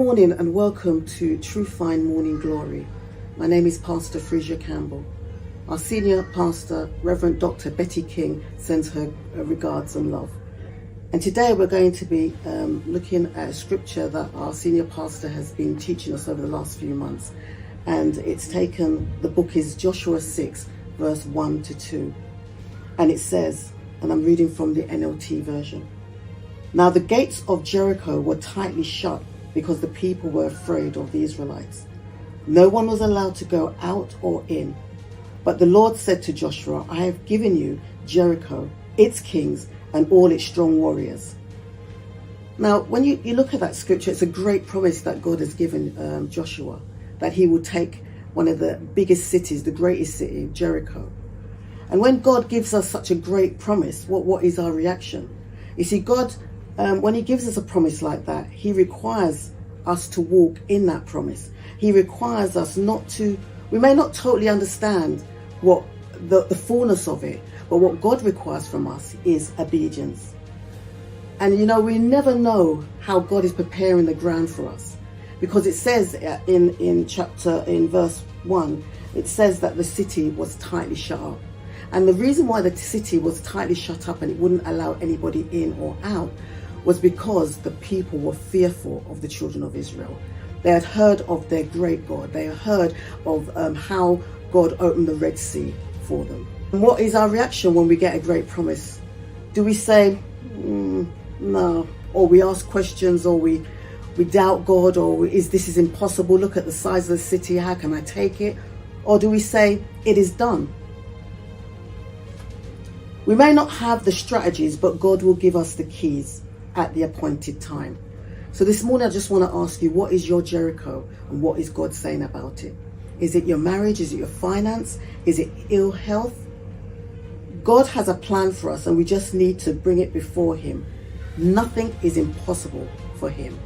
morning and welcome to True Fine Morning Glory. My name is Pastor Fresia Campbell. Our senior pastor, Reverend Dr. Betty King, sends her regards and love. And today we're going to be looking at a scripture that our senior pastor has been teaching us over the last few months. And the book is Joshua 6, verse 1 to 2. And it says, and I'm reading from the NLT version, "Now the gates of Jericho were tightly shut because the people were afraid of the Israelites. No one was allowed to go out or in. But the Lord said to Joshua, I have given you Jericho, its kings, and all its strong warriors." Now, when you look at that scripture, it's a great promise that God has given Joshua, that he will take one of the biggest cities, the greatest city, Jericho. And when God gives us such a great promise, what is our reaction? You see, God, when he gives us a promise like that, he requires us to walk in that promise. He requires us we may not totally understand what the fullness of it, but what God requires from us is obedience. And we never know how God is preparing the ground for us, because it says in verse 1, it says that the city was tightly shut up. And the reason why the city was tightly shut up and it wouldn't allow anybody in or out was because the people were fearful of the children of Israel. They had heard of their great God. They had heard of how God opened the Red Sea for them. And what is our reaction when we get a great promise? Do we say, no, or we ask questions, or we doubt God, or this is impossible, look at the size of the city, how can I take it? Or do we say, it is done? We may not have the strategies, but God will give us the keys at the appointed time. So this morning I just want to ask you, what is your Jericho and what is God saying about it? Is it your marriage? Is it your finance? Is it ill health? God has a plan for us and we just need to bring it before him. Nothing is impossible for him.